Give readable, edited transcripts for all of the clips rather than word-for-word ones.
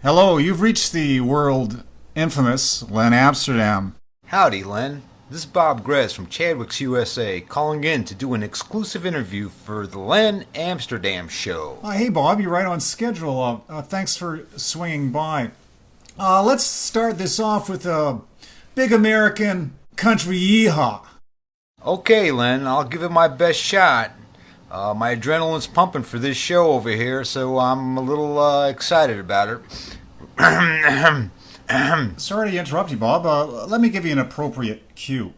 Hello, you've reached the world infamous Len Amsterdam. Howdy, Len. This is Bob Grez from Chadwick's USA, calling in to do an exclusive interview for the Len Amsterdam Show. Hey, Bob, you're right on schedule. Thanks for swinging by. Let's start this off with a big American country yeehaw. Okay, Len, I'll give it my best shot. My adrenaline's pumping for this show over here, so I'm a little excited about it. Sorry to interrupt you, Bob. Let me give you an appropriate cue.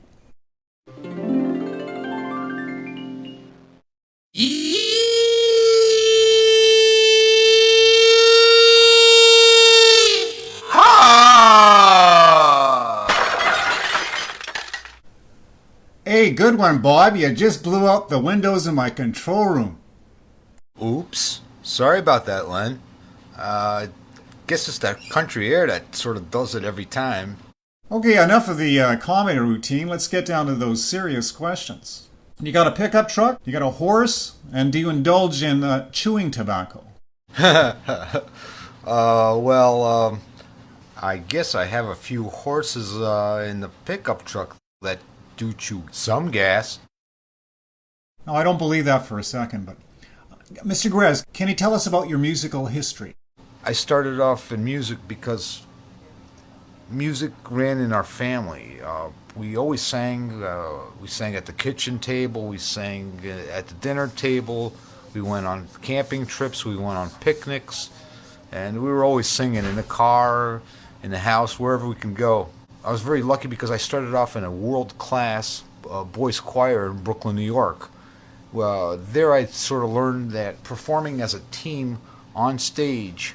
Hey, good one, Bob. You just blew out the windows in my control room. Oops. Sorry about that, Len. Guess it's that country air that sort of does it every time. Okay, enough of the comedy routine. Let's get down to those serious questions. You got a pickup truck? You got a horse? And do you indulge in chewing tobacco? I guess I have a few horses in the pickup truck that do chew some gas. No, I don't believe that for a second, but... Mr. Grez, can you tell us about your musical history? I started off in music because music ran in our family. We always sang. We sang at the kitchen table. We sang at the dinner table. We went on camping trips. We went on picnics. And we were always singing in the car, in the house, wherever we can go. I was very lucky because I started off in a world-class boys choir in Brooklyn, New York. Well, there I sort of learned that performing as a team on stage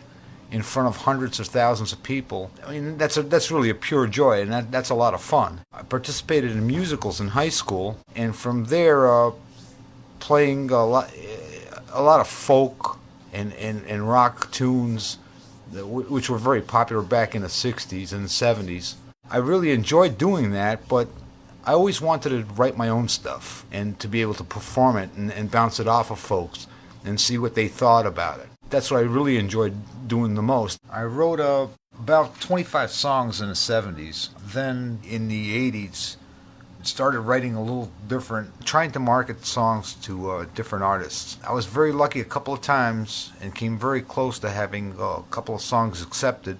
in front of hundreds of thousands of people, I mean, that's really a pure joy, and that's a lot of fun. I participated in musicals in high school, and from there, playing a lot of folk and rock tunes, which were very popular back in the 60s and 70s. I really enjoyed doing that, but I always wanted to write my own stuff and to be able to perform it and bounce it off of folks and see what they thought about it. That's what I really enjoyed doing the most. I wrote about 25 songs in the 70s. Then in the 80s, started writing a little different, trying to market songs to different artists. I was very lucky a couple of times and came very close to having a couple of songs accepted,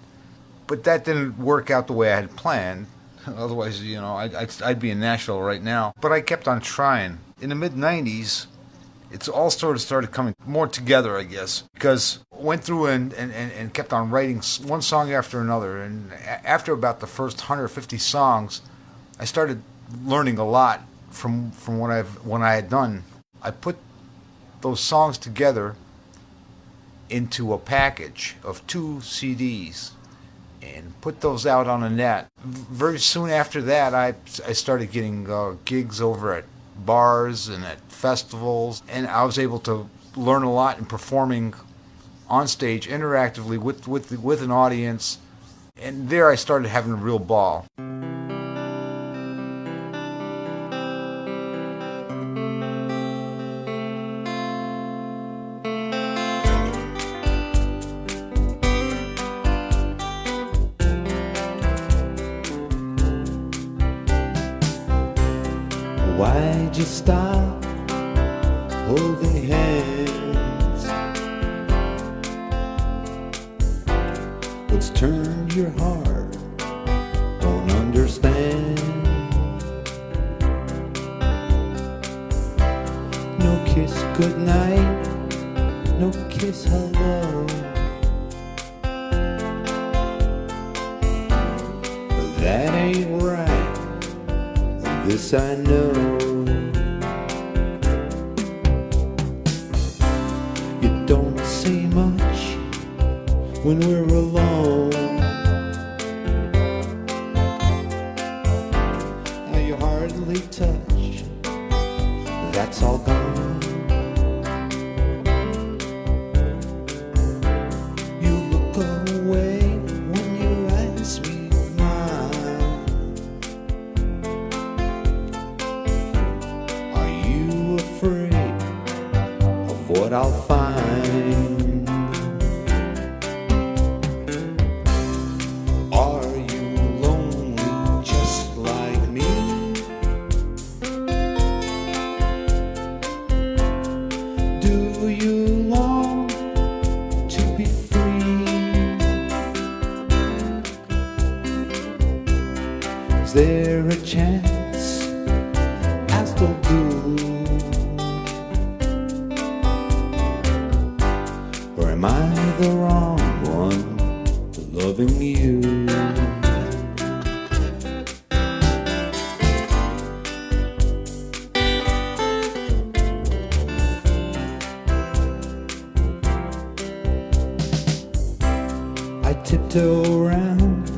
but that didn't work out the way I had planned. Otherwise, you know, I'd be in Nashville right now. But I kept on trying. In the mid-90s, it's all sort of started coming more together, I guess, because I went through and kept on writing one song after another. And after about the first 150 songs, I started learning a lot from what I had done. I put those songs together into a package of 2 CDs and put those out on the net. Very soon after that, I started getting gigs over at bars and at festivals, and I was able to learn a lot in performing on stage interactively with an audience, and there I started having a real ball. Why'd you stop holding hands? What's turned your heart? Don't understand. No kiss goodnight, no kiss hello. That ain't right. This I know. You don't say much when we're alone. Now you hardly touch. That's all gone. You look away when your eyes meet mine. Afraid of what I'll find. Is there a chance I'll still do? Or am I the wrong one for loving you? I tiptoe around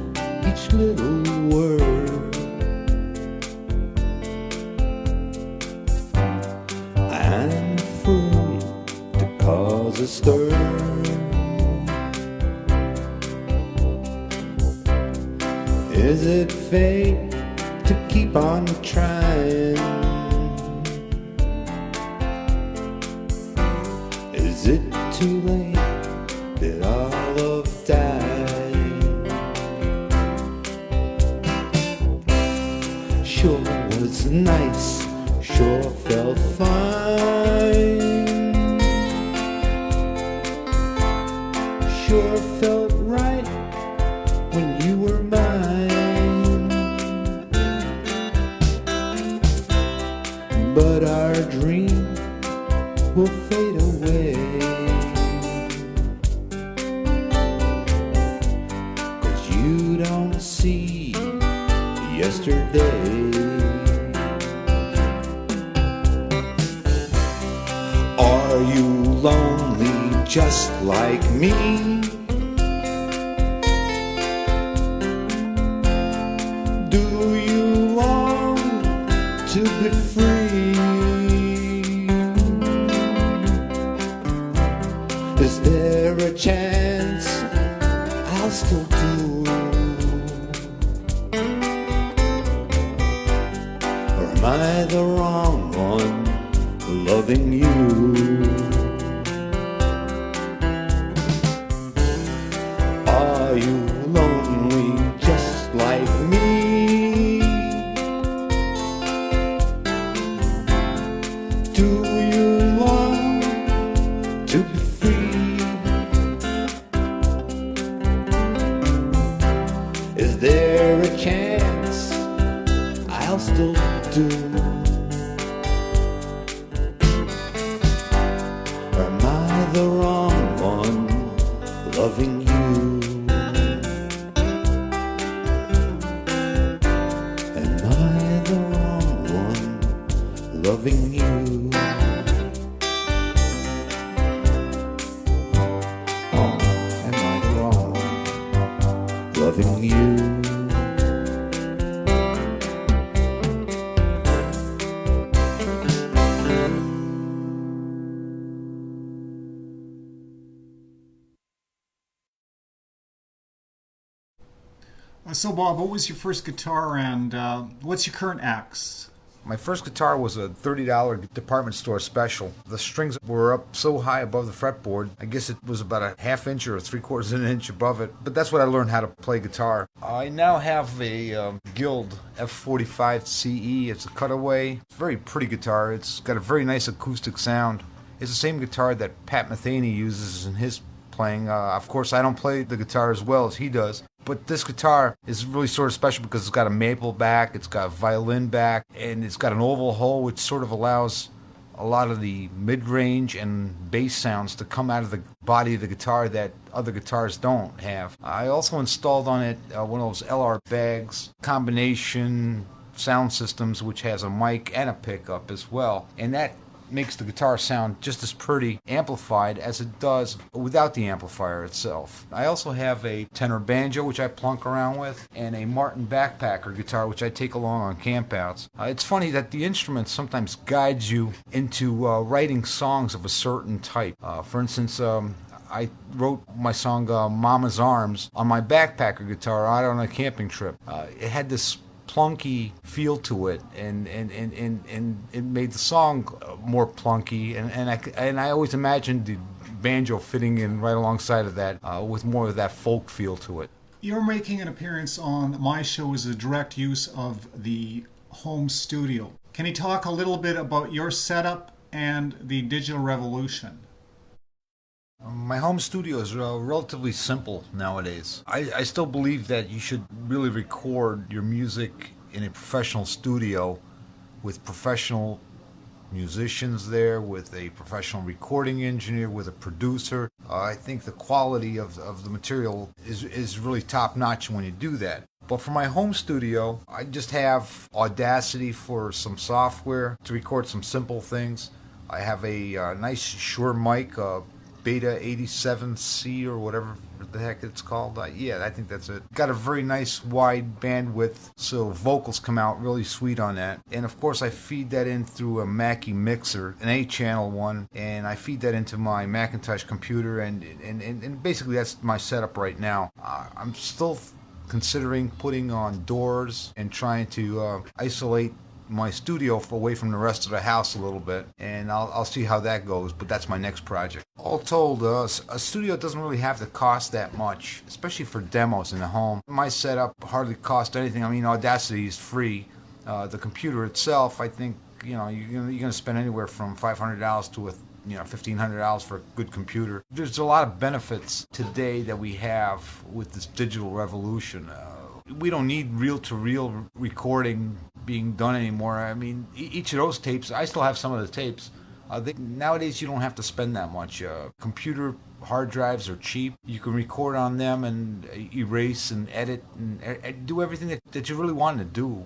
each little word. I'm afraid to cause a stir. Is it fate to keep on trying? Is it too late that our love died? Sure was nice, sure felt fine, sure felt right when you were mine. But our dream will fade away, 'cause you don't see yesterday. Are you lonely just like me? Do you long to be free? Is there a chance I'll still do? Or am I the wrong one loving you? Are you lonely just like me? Do you long to be free? Is there a chance I'll still do? Or am I the wrong one loving you? Am I the wrong one loving you? Oh, am I the wrong one loving you? So Bob, what was your first guitar and what's your current axe? My first guitar was a $30 department store special. The strings were up so high above the fretboard, I guess it was about a half inch or 3/4 of an inch above it. But that's what I learned how to play guitar. I now have a Guild F45 CE. It's a cutaway, very pretty guitar. It's got a very nice acoustic sound. It's the same guitar that Pat Metheny uses in his playing. Of course, I don't play the guitar as well as he does. But this guitar is really sort of special because it's got a maple back, it's got a violin back, and it's got an oval hole which sort of allows a lot of the mid-range and bass sounds to come out of the body of the guitar that other guitars don't have. I also installed on it one of those LR bags combination sound systems which has a mic and a pickup as well, and that makes the guitar sound just as pretty amplified as it does without the amplifier itself. I also have a tenor banjo which I plunk around with, and a Martin backpacker guitar which I take along on campouts. It's funny that the instrument sometimes guides you into writing songs of a certain type. For instance, I wrote my song Mama's Arms on my backpacker guitar out on a camping trip. It had this plunky feel to it, and it made the song more plunky, and I always imagined the banjo fitting in right alongside of that with more of that folk feel to it. You're making an appearance on my show as a direct use of the home studio. Can you talk a little bit about your setup and the digital revolution? My home studio is relatively simple nowadays. I still believe that you should really record your music in a professional studio with professional musicians there, with a professional recording engineer, with a producer. I think the quality of the material is really top notch when you do that. But for my home studio, I just have Audacity for some software to record some simple things. I have a nice Shure mic, Beta 87C or whatever the heck it's called. Yeah, I think that's it. Got a very nice wide bandwidth, so vocals come out really sweet on that. And of course I feed that in through a Mackie mixer, an 8-channel one, and I feed that into my Macintosh computer, and basically that's my setup right now. I'm still considering putting on doors and trying to isolate my studio away from the rest of the house a little bit, and I'll see how that goes, but that's my next project. All told, a studio doesn't really have to cost that much, especially for demos in the home. My setup hardly cost anything. I mean, Audacity is free. The computer itself, I think, you're going to spend anywhere from $500 to $1,500 for a good computer. There's a lot of benefits today that we have with this digital revolution. We don't need reel-to-reel recording being done anymore. I mean, each of those tapes, I still have some of the tapes. Nowadays, you don't have to spend that much. Computer hard drives are cheap. You can record on them and erase and edit and do everything that you really want to do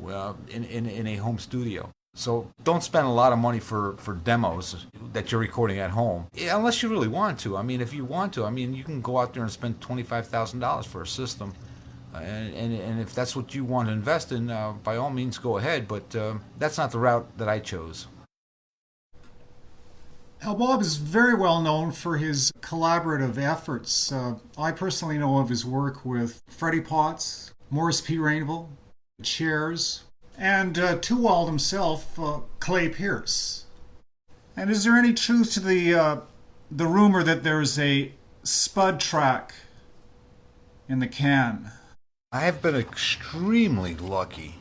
in a home studio. So don't spend a lot of money for demos that you're recording at home, unless you really want to. I mean, if you want to, you can go out there and spend $25,000 for a system. And if that's what you want to invest in, by all means go ahead, but that's not the route that I chose. Now, Bob is very well known for his collaborative efforts. I personally know of his work with Freddie Potts, Morris P. Rainville, Chairs, and Too Wald himself, Clay Pierce. And is there any truth to the rumor that there's a Spud track in the can? I have been extremely lucky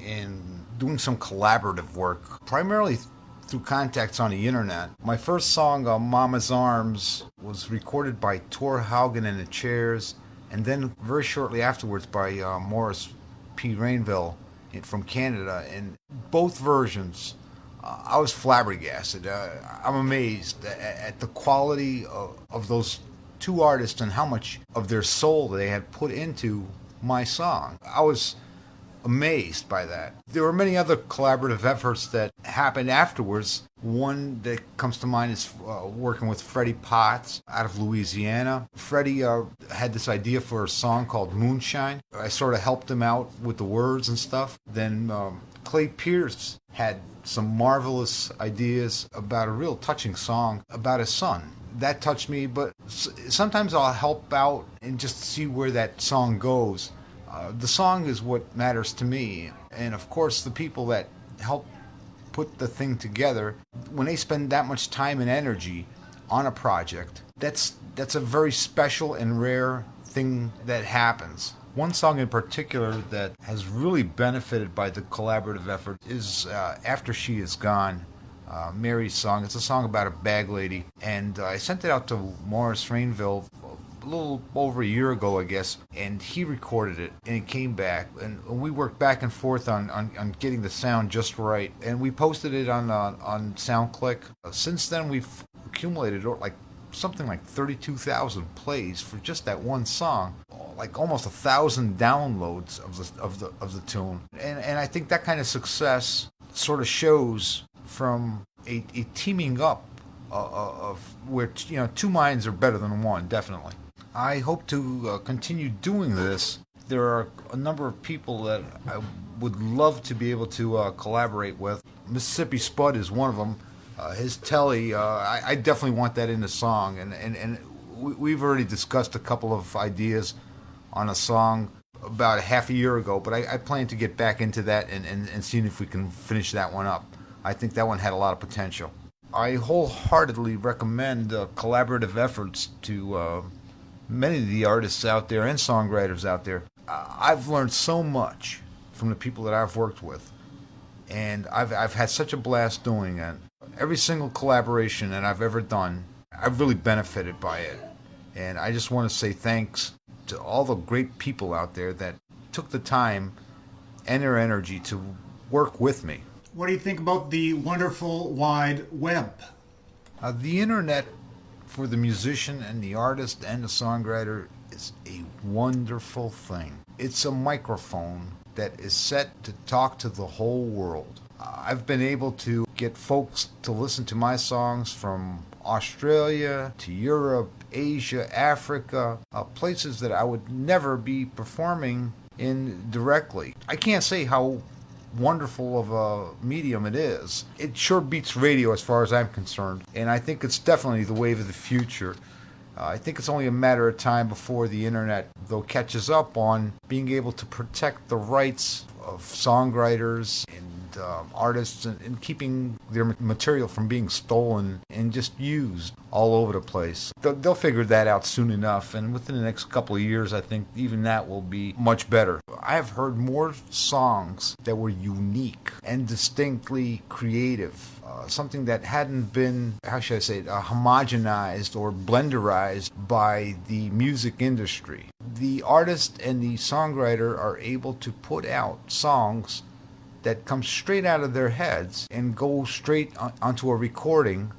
in doing some collaborative work, primarily through contacts on the internet. My first song, Mama's Arms, was recorded by Tor Haugen and the Chairs, and then very shortly afterwards by Morris P. Rainville from Canada. And both versions, I was flabbergasted. I'm amazed at the quality of those two artists and how much of their soul they had put into my song. I was amazed by that. There were many other collaborative efforts that happened afterwards. One that comes to mind is working with Freddie Potts out of Louisiana. Freddie had this idea for a song called Moonshine. I sort of helped him out with the words and stuff. Then Clay Pierce had some marvelous ideas about a real touching song about his son. That touched me, but sometimes I'll help out and just see where that song goes. The song is what matters to me, and of course the people that help put the thing together, when they spend that much time and energy on a project, that's a very special and rare thing that happens. One song in particular that has really benefited by the collaborative effort is After She Is Gone. Mary's song. It's a song about a bag lady, and I sent it out to Morris Rainville a little over a year ago, I guess, and he recorded it, and it came back, and we worked back and forth on getting the sound just right, and we posted it on SoundClick. Since then, we've accumulated something like 32,000 plays for just that one song, like almost 1,000 downloads of the tune, and I think that kind of success sort of shows from a teaming up of where two minds are better than one, definitely. I hope to continue doing this. There are a number of people that I would love to be able to collaborate with. Mississippi Spud is one of them. His telly, I definitely want that in the song, and we've already discussed a couple of ideas on a song about half a year ago, but I plan to get back into that and seeing if we can finish that one up. I think that one had a lot of potential. I wholeheartedly recommend collaborative efforts to many of the artists out there and songwriters out there. I've learned so much from the people that I've worked with, and I've had such a blast doing it. Every single collaboration that I've ever done, I've really benefited by it. And I just want to say thanks to all the great people out there that took the time and their energy to work with me. What do you think about the wonderful wide web? The internet for the musician and the artist and the songwriter is a wonderful thing. It's a microphone that is set to talk to the whole world. I've been able to get folks to listen to my songs from Australia to Europe, Asia, Africa, places that I would never be performing in directly. I can't say how wonderful of a medium it is. It sure beats radio as far as I'm concerned, and I think it's definitely the wave of the future. I think it's only a matter of time before the internet, though, catches up on being able to protect the rights of songwriters and artists and keeping their material from being stolen and just used all over the place. They'll figure that out soon enough, and within the next couple of years, I think even that will be much better. I have heard more songs that were unique and distinctly creative, something that hadn't been, how should I say it, homogenized or blenderized by the music industry. The artist and the songwriter are able to put out songs that come straight out of their heads and go straight onto a recording,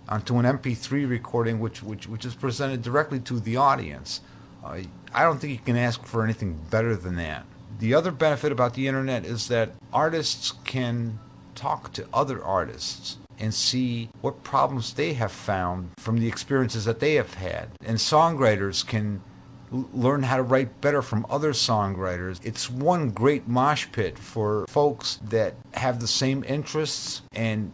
onto an MP3 recording, which is presented directly to the audience. I don't think you can ask for anything better than that. The other benefit about the internet is that artists can talk to other artists and see what problems they have found from the experiences that they have had. And songwriters can learn how to write better from other songwriters. It's one great mosh pit for folks that have the same interests and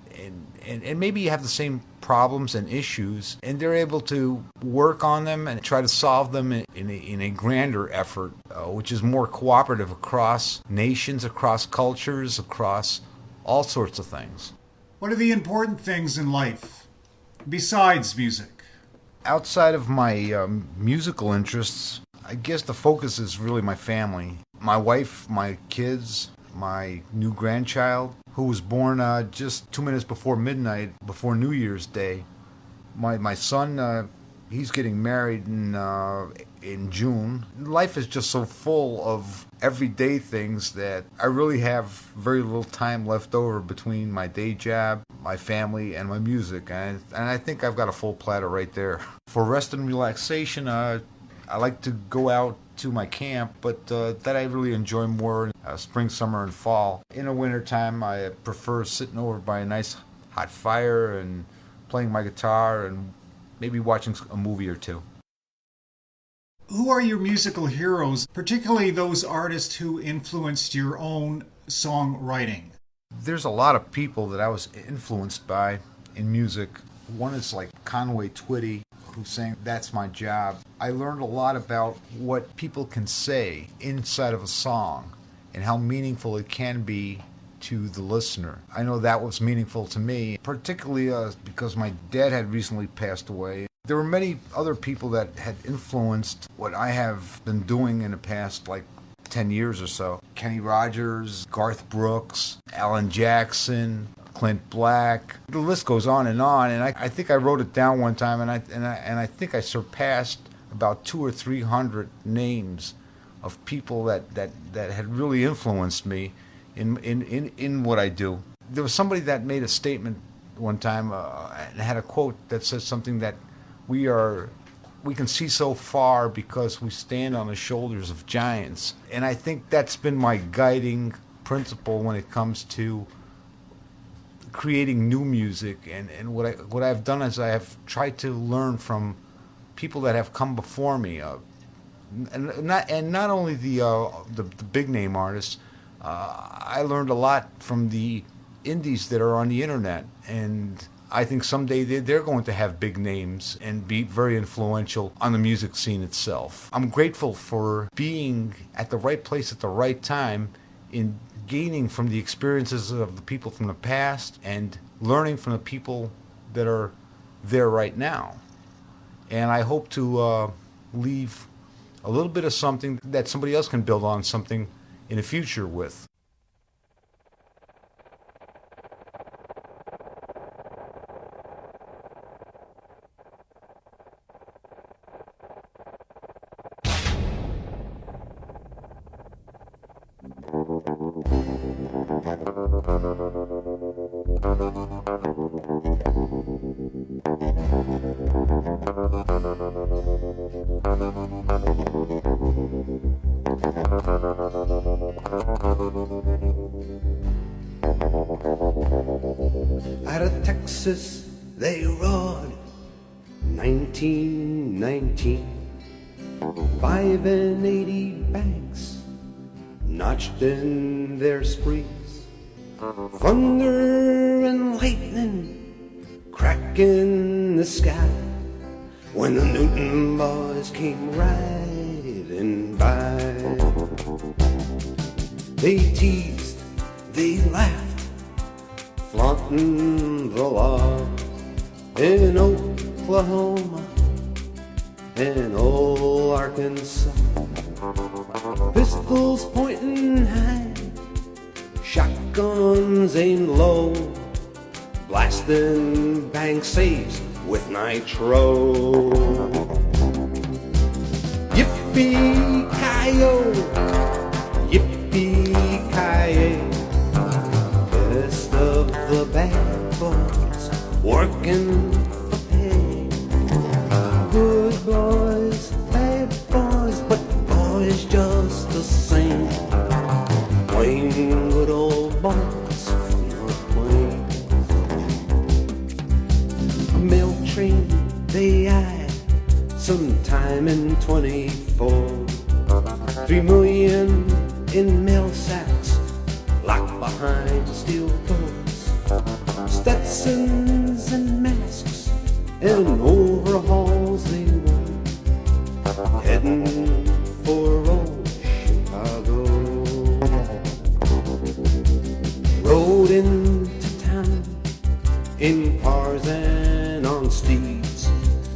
maybe have the same problems and issues, and they're able to work on them and try to solve them in a grander effort, which is more cooperative across nations, across cultures, across all sorts of things. What are the important things in life besides music? Outside of my musical interests, I guess the focus is really my family. My wife, my kids, my new grandchild, who was born just 2 minutes before midnight, before New Year's Day. My son, he's getting married in June. Life is just so full of everyday things that I really have very little time left over between my day job, my family, and my music. And I think I've got a full platter right there. For rest and relaxation, I like to go out to my camp, but that I really enjoy more in spring, summer, and fall. In the wintertime, I prefer sitting over by a nice hot fire and playing my guitar and maybe watching a movie or two. Who are your musical heroes, particularly those artists who influenced your own songwriting? There's a lot of people that I was influenced by in music. One is like Conway Twitty, who sang That's My Job. I learned a lot about what people can say inside of a song and how meaningful it can be to the listener. I know that was meaningful to me, particularly because my dad had recently passed away. There were many other people that had influenced what I have been doing in the past, like 10 years or so. Kenny Rogers, Garth Brooks, Alan Jackson, Clint Black. The list goes on, and I think I wrote it down one time, and I think I surpassed about 200 or 300 names of people that had really influenced me in what I do. There was somebody that made a statement one time and had a quote that says something that we can see so far because we stand on the shoulders of giants. And I think that's been my guiding principle when it comes to creating new music. And what I've done is I have tried to learn from people that have come before me, and not only the big name artists. I learned a lot from the indies that are on the internet, and I think someday they're going to have big names and be very influential on the music scene itself. I'm grateful for being at the right place at the right time in gaining from the experiences of the people from the past and learning from the people that are there right now. And I hope to leave a little bit of something that somebody else can build on something in the future with. Out of Texas they rode 1919, 580 banks notched in their sprees, thunder and lightning cracking the sky when the Newton boys came riding by. They teased, they laughed, flaunting the law in Oklahoma and old Arkansas. Pistols pointing high, shotguns aimed low, blasting bank safes with nitro. Yippee-ki-yo, yippee-ki-yay, best of the bad boys working for pay. Good boys, bad boys, but boys just the same. Plain good old boys from the plains. A mail train they eyed sometime in 24. 3 million in mail sacks locked behind steel doors. Stetsons and masks and overhauls they wore, heading for old Chicago. Rode into town in cars and on steeds,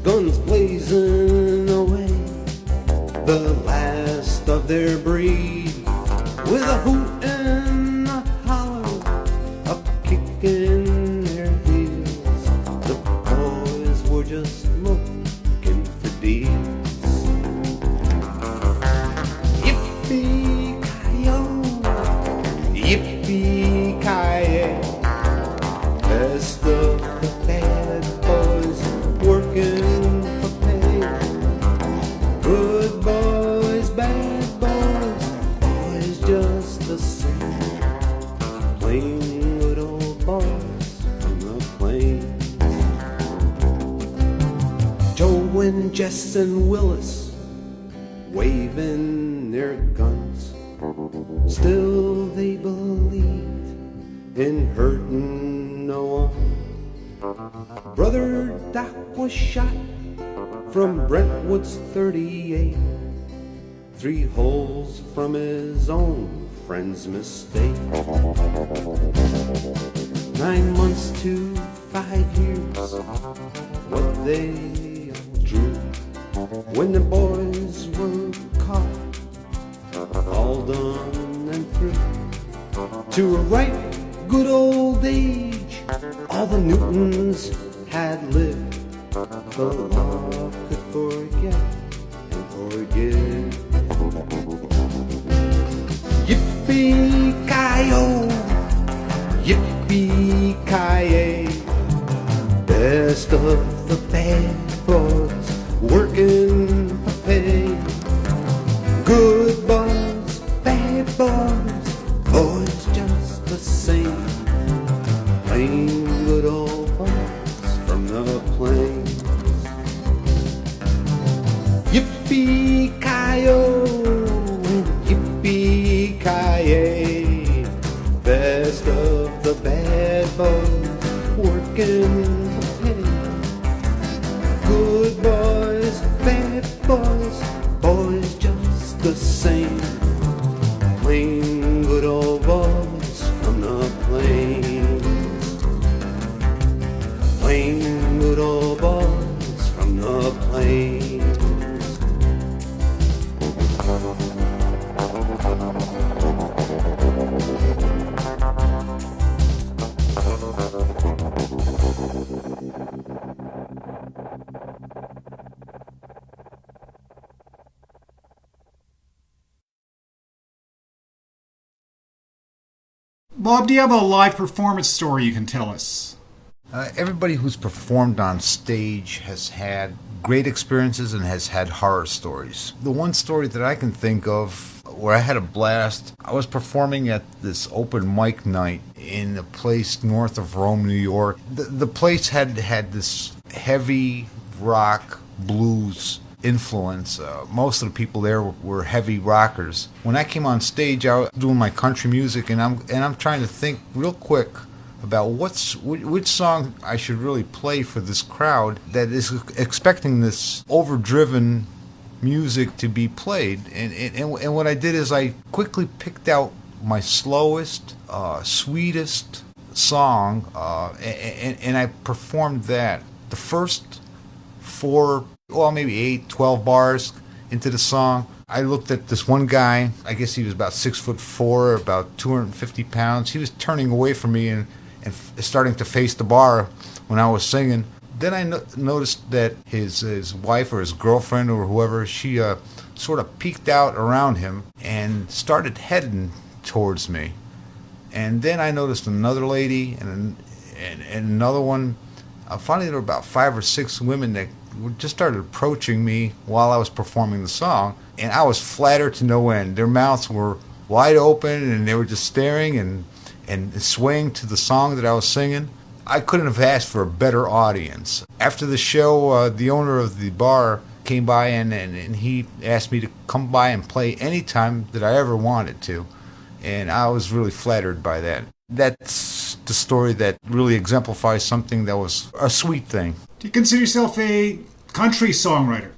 guns blazing away, the last of their breed, with a hoot and a holler, a kick in their heels. The boys were just looking for deals. Yippee-ki-yo, yippee-ki-yay, best of the bad boys working for pay. Good boys, bad boys, boys just the same. Plain good old boys from the plains. Joe and Jess and Willis waving their guns, still they believed in hurting no one. Brother Doc was shot from Brentwood's 38, 3 holes from his own friend's mistake. 9 months to 5 years, what they all drew when the boys were caught, all done and through. To a right good old age, all the Newtons had lived. The law could forget and forgive. Yippee-ki-yo, yippee-ki-yay, best of the bad boys working for pay. Good boys, bad boys, boys just the same. Plain good old boys from the plains. Yippee-ki-yo, yippee-ki-yay, best of the bad boys working for pay. Good boys, bad boys, boys just the same. Plain good old boys from the plains. Plain good old boys from the plains. Bob, do you have a live performance story you can tell us? Everybody who's performed on stage has had great experiences and has had horror stories. The one story that I can think of where I had a blast, I was performing at this open mic night in a place north of Rome, New York. The place had this heavy rock blues influence. Most of the people there were heavy rockers. When I came on stage, I was doing my country music, and I'm trying to think real quick about which song I should really play for this crowd that is expecting this overdriven music to be played. And what I did is I quickly picked out my slowest, sweetest song, and I performed that. The first 4, well, maybe 8, 12 bars into the song, I looked at this one guy. I guess he was about 6'4", about 250 pounds. He was turning away from me and starting to face the bar when I was singing. Then I noticed that his wife or his girlfriend or whoever, she sort of peeked out around him and started heading towards me. And then I noticed another lady and another one. Finally, there were about 5 or 6 women that just started approaching me while I was performing the song, and I was flattered to no end. Their mouths were wide open, and they were just staring and swaying to the song that I was singing. I couldn't have asked for a better audience. After the show, the owner of the bar came by and he asked me to come by and play any time that I ever wanted to, and I was really flattered by that. That's the story that really exemplifies something that was a sweet thing. Do you consider yourself a country songwriter?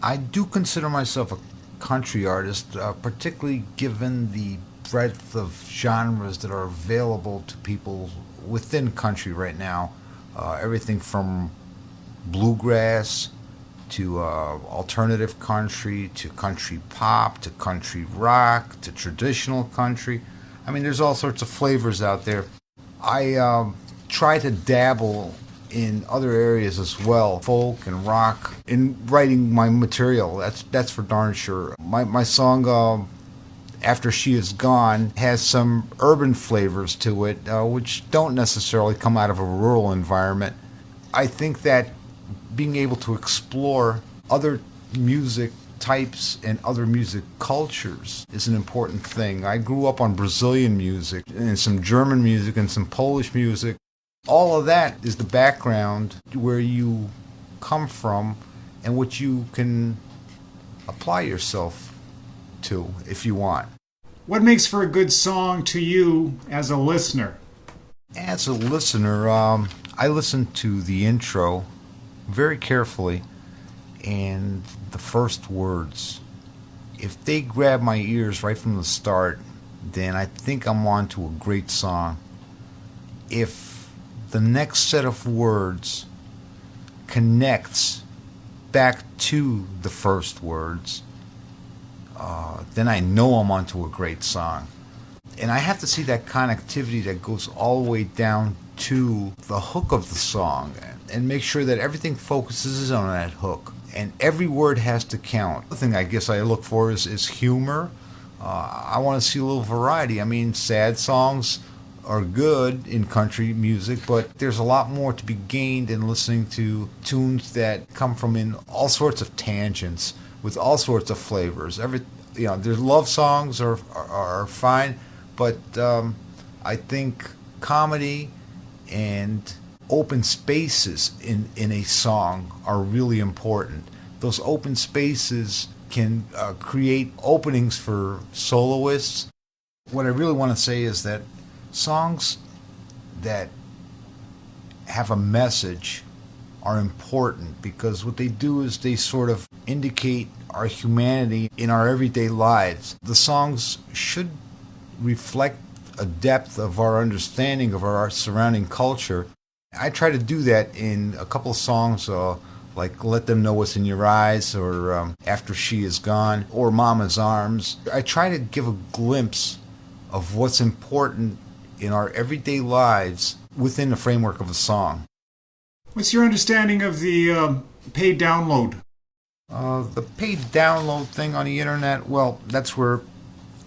I do consider myself a country artist, particularly given the breadth of genres that are available to people within country right now. Everything from bluegrass to alternative country to country pop to country rock to traditional country. I mean, there's all sorts of flavors out there. I try to dabble in other areas as well, folk and rock, in writing my material. That's for darn sure. My song, After She Is Gone, has some urban flavors to it, which don't necessarily come out of a rural environment. I think that being able to explore other music types and other music cultures is an important thing. I grew up on Brazilian music and some German music and some Polish music. All of that is the background where you come from and what you can apply yourself to if you want. What makes for a good song to you as a listener? As a listener, I listen to the intro very carefully and the first words. If they grab my ears right from the start, then I think I'm on to a great song. If the next set of words connects back to the first words, then I know I'm onto a great song. And I have to see that connectivity that goes all the way down to the hook of the song and make sure that everything focuses on that hook. And every word has to count. The thing I guess I look for is humor. I want to see a little variety. I mean, sad songs are good in country music, but there's a lot more to be gained in listening to tunes that come from in all sorts of tangents with all sorts of flavors. There's love songs are fine, but I think comedy and open spaces in a song are really important. Those open spaces can create openings for soloists. What I really want to say is that songs that have a message are important because what they do is they sort of indicate our humanity in our everyday lives. The songs should reflect a depth of our understanding of our surrounding culture. I try to do that in a couple of songs, like Let Them Know What's in Your Eyes, or After She Is Gone, or Mama's Arms. I try to give a glimpse of what's important in our everyday lives within the framework of a song. What's your understanding of the paid download? The paid download thing on the internet, well, that's where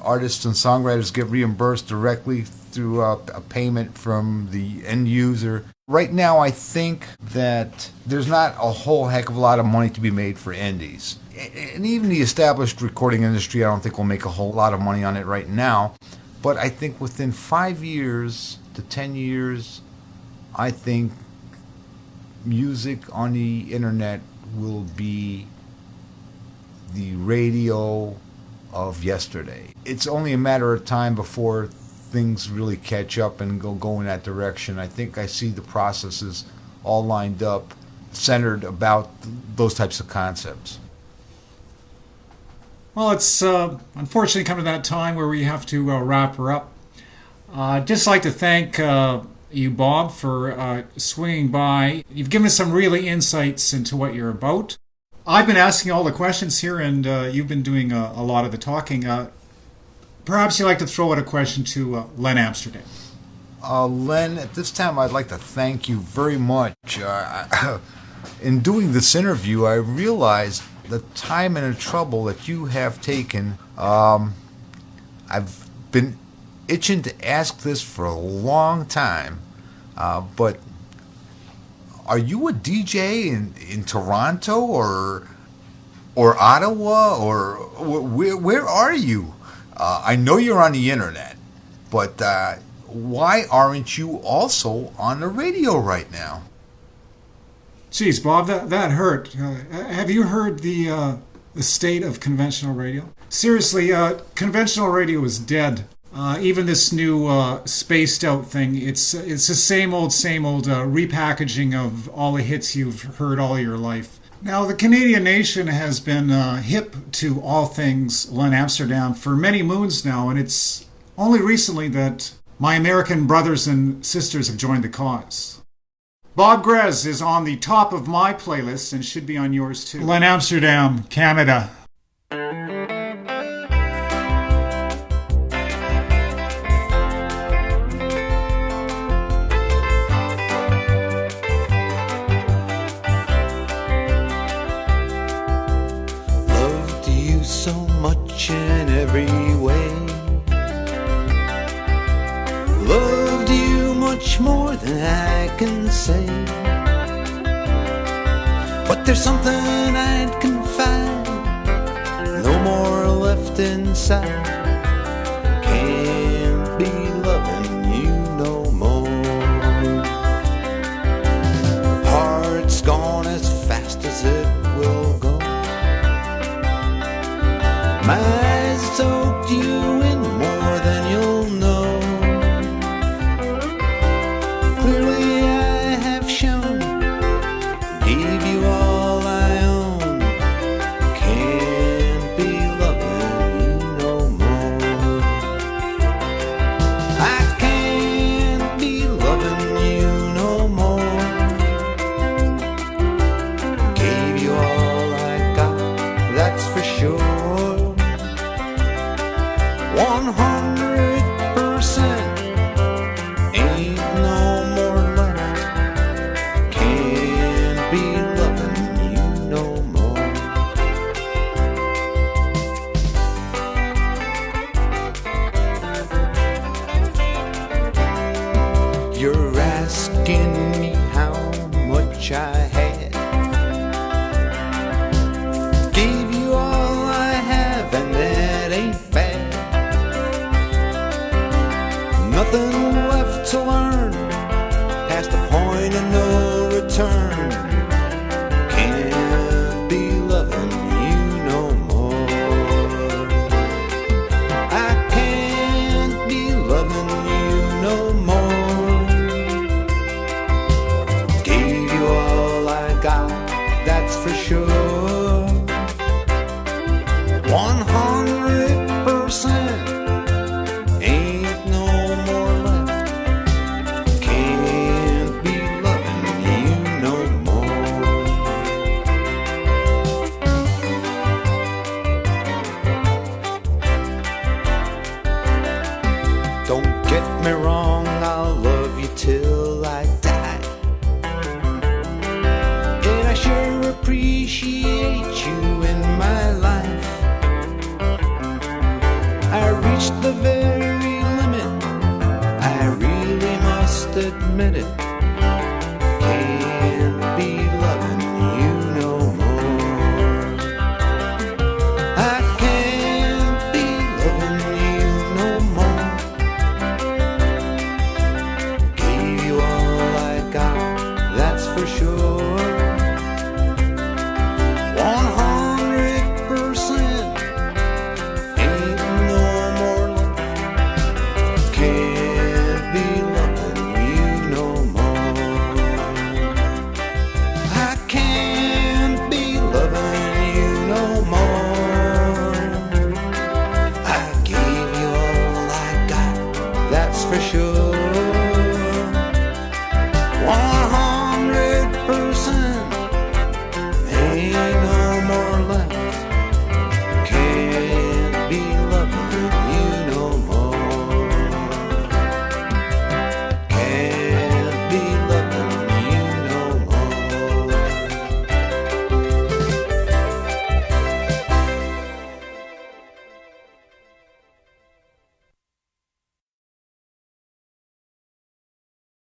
artists and songwriters get reimbursed directly through a payment from the end user. Right now, I think that there's not a whole heck of a lot of money to be made for indies. And even the established recording industry, I don't think will make a whole lot of money on it right now. But I think within 5 years to 10 years, I think music on the internet will be the radio of yesterday. It's only a matter of time before things really catch up and go in that direction. I think I see the processes all lined up, centered about those types of concepts. Well, it's unfortunately come to that time where we have to wrap her up. I'd just like to thank you, Bob, for swinging by. You've given us some really insights into what you're about. I've been asking all the questions here, and you've been doing a lot of the talking. Perhaps you'd like to throw out a question to Len Amsterdam. Len, at this time, I'd like to thank you very much. In doing this interview, I realized the time and the trouble that you have taken. I've been itching to ask this for a long time, but are you a DJ in Toronto or Ottawa, or where are you? I know you're on the internet, but why aren't you also on the radio right now? Geez, Bob, that hurt. Have you heard the state of conventional radio? Seriously, conventional radio is dead. Even this new spaced out thing, it's the same old repackaging of all the hits you've heard all your life. Now, the Canadian nation has been hip to all things Len Amsterdam for many moons now, and it's only recently that my American brothers and sisters have joined the cause. Bob Grez is on the top of my playlist and should be on yours too. Len Amsterdam, Canada. Loved you so much in every way. Loved you much more than I can say. But there's something I'd confide, no more left inside. Can't be loving you no more. Heart's gone as fast as it will go. My eyes soaked you in more than you'll know. Clearly I have shown, gave you all I own. Can't be loving you no more. I can't be loving you no more. Gave you all I got, that's for sure. 100%, ain't no more left. Can't be loving you no more. You're asking me how much I had. Gave you all I have, and that ain't bad. Nothing left to learn, past the point of no return. Can't be loving you no more. I can't be loving you no more. Gave you all I got, that's for sure. 100%, ain't no more left. admit it. Can't be loving you no more. I can't be loving you no more. Gave you all I got, that's for sure. 100% ain't no more love. Can't be loving you no more. I can't be loving you no more. I gave you all I got, that's for sure.